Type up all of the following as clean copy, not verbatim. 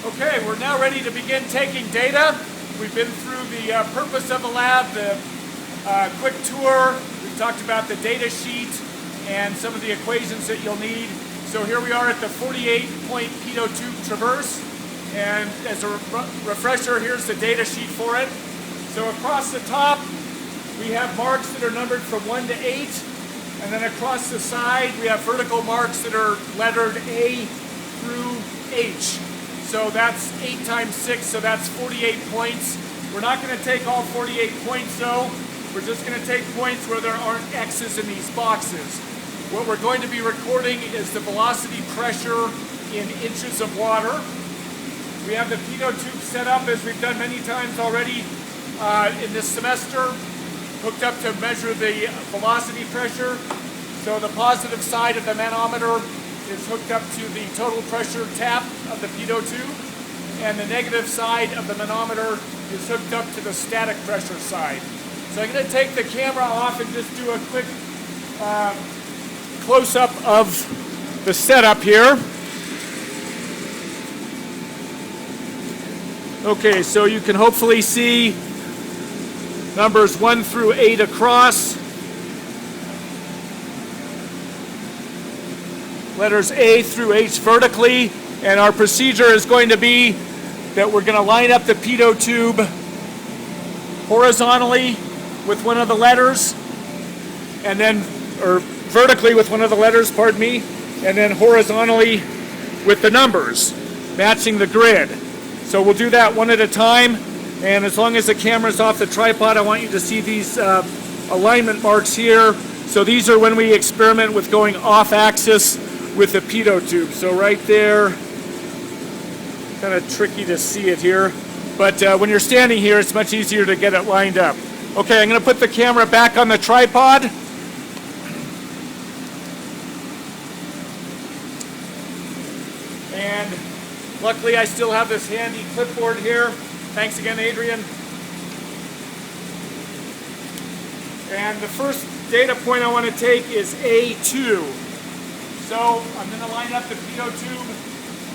Okay, we're now ready to begin taking data. We've been through the purpose of the lab, the quick tour. We've talked about the data sheet and some of the equations that you'll need. So here we are at the 48-point Pitot tube traverse. And as a refresher, here's the data sheet for it. So across the top, we have marks that are numbered from 1 to 8. And then across the side, we have vertical marks that are lettered A through H. So that's 8 times 6, so that's 48 points. We're not going to take all 48 points though. We're just going to take points where there aren't X's in these boxes. What we're going to be recording is the velocity pressure in inches of water. We have the Pitot tube set up as we've done many times already in this semester, hooked up to measure the velocity pressure. So the positive side of the manometer is hooked up to the total pressure tap of the Pitot tube, and the negative side of the manometer is hooked up to the static pressure side. So I'm going to take the camera off and just do a quick close-up of the setup here. Okay, so you can hopefully see numbers 1 through 8 across. Letters A through H vertically, and our procedure is going to be that we're going to line up the Pitot tube horizontally with one of the letters, and then, or vertically with one of the letters, pardon me, and then horizontally with the numbers, matching the grid. So we'll do that one at a time, and as long as the camera's off the tripod, I want you to see these alignment marks here. So these are when we experiment with going off axis with the Pitot tube. So right there, kind of tricky to see it here, but when you're standing here, it's much easier to get it lined up. Okay, I'm going to put the camera back on the tripod. And luckily I still have this handy clipboard here. Thanks again, Adrian. And the first data point I want to take is A2. So I'm going to line up the Pitot tube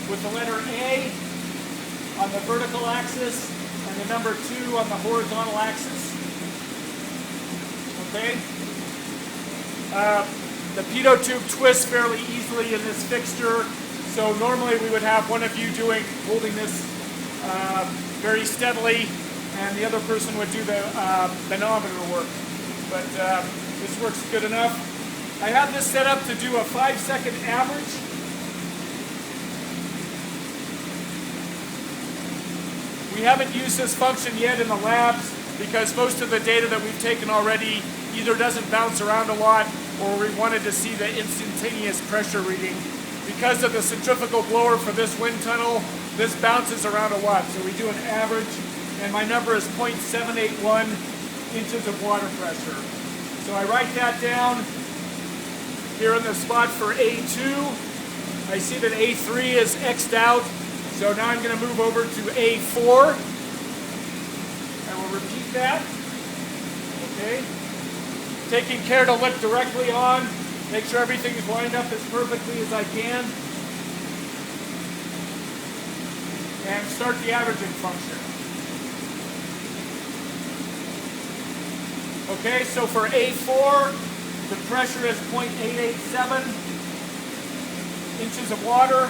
with the letter A on the vertical axis and the number 2 on the horizontal axis. Okay? The Pitot tube twists fairly easily in this fixture, so normally we would have one of you holding this very steadily, and the other person would do the manometer work. But this works good enough. I have this set up to do a 5-second average. We haven't used this function yet in the labs because most of the data that we've taken already either doesn't bounce around a lot, or we wanted to see the instantaneous pressure reading. Because of the centrifugal blower for this wind tunnel, this bounces around a lot. So we do an average, and my number is 0.781 inches of water pressure. So I write that down here in the spot for A2. I see that A3 is X'd out, so now I'm going to move over to A4. I will repeat that. Okay. Taking care to look directly on, make sure everything is lined up as perfectly as I can, and start the averaging function. Okay, so for A4, the pressure is 0.887 inches of water.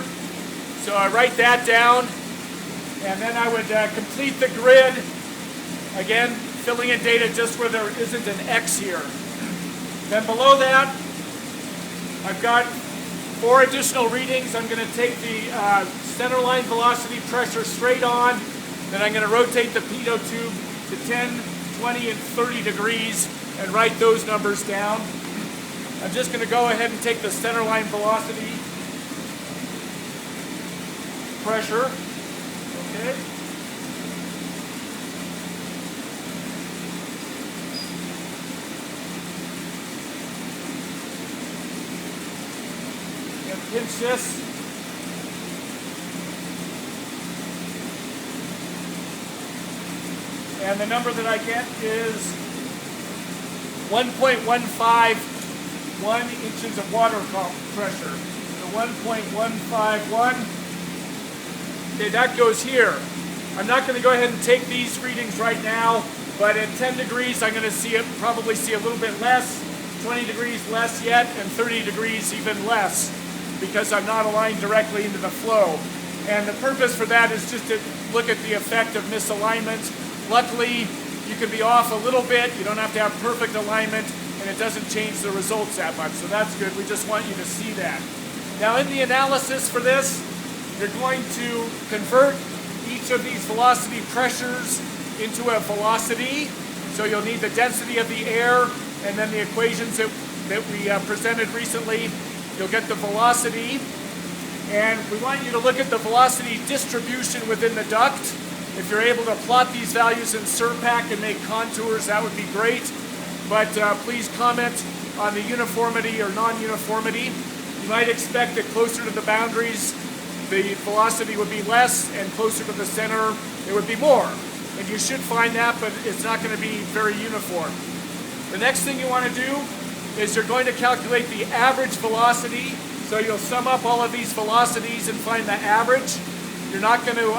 So I write that down, and then I would complete the grid, again, filling in data just where there isn't an X here. Then below that, I've got 4 additional readings. I'm going to take the center line velocity pressure straight on, then I'm going to rotate the Pitot tube to 10, 20, and 30 degrees and write those numbers down. I'm just going to go ahead and take the center line velocity pressure. Okay. And pinch this. And the number that I get is 1.151 inches of water pressure. So 1.151 Okay, that goes here. I'm not going to go ahead and take these readings right now, but at 10 degrees I'm going to probably see a little bit less, 20 degrees less yet, and 30 degrees even less, because I'm not aligned directly into the flow. And the purpose for that is just to look at the effect of misalignment. Luckily, you can be off a little bit. You don't have to have perfect alignment, and it doesn't change the results that much. So that's good. We just want you to see that. Now in the analysis for this, you're going to convert each of these velocity pressures into a velocity. So you'll need the density of the air, and then the equations that we presented recently. You'll get the velocity. And we want you to look at the velocity distribution within the duct. If you're able to plot these values in SURPAC and make contours, that would be great. But please comment on the uniformity or non-uniformity. You might expect that closer to the boundaries, the velocity would be less, and closer to the center, it would be more. And you should find that, but it's not going to be very uniform. The next thing you want to do is you're going to calculate the average velocity. So you'll sum up all of these velocities and find the average. You're not going to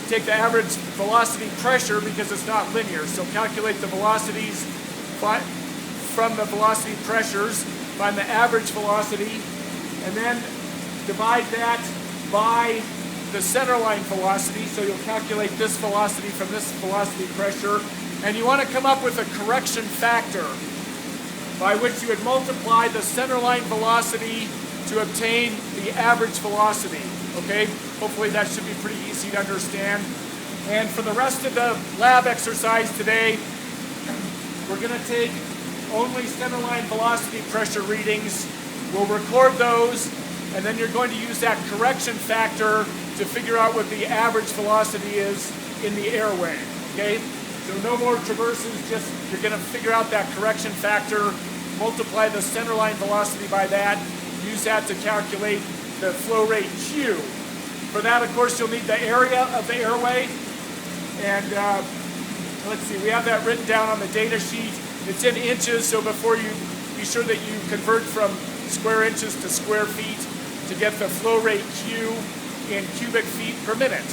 take the average velocity pressure because it's not linear. So calculate the velocities from the velocity pressures, find the average velocity, and then divide that by the centerline velocity. So you'll calculate this velocity from this velocity pressure, and you want to come up with a correction factor by which you would multiply the centerline velocity to obtain the average velocity. Okay, hopefully that should be pretty easy to understand. And for the rest of the lab exercise today, we're going to take only centerline velocity pressure readings. We'll record those, and then you're going to use that correction factor to figure out what the average velocity is in the airway. Okay, so no more traverses, just you're going to figure out that correction factor, multiply the centerline velocity by that, use that to calculate the flow rate Q. For that, of course, you'll need the area of the airway. And let's see, we have that written down on the data sheet. It's in inches, so before you be sure that you convert from square inches to square feet to get the flow rate Q in cubic feet per minute.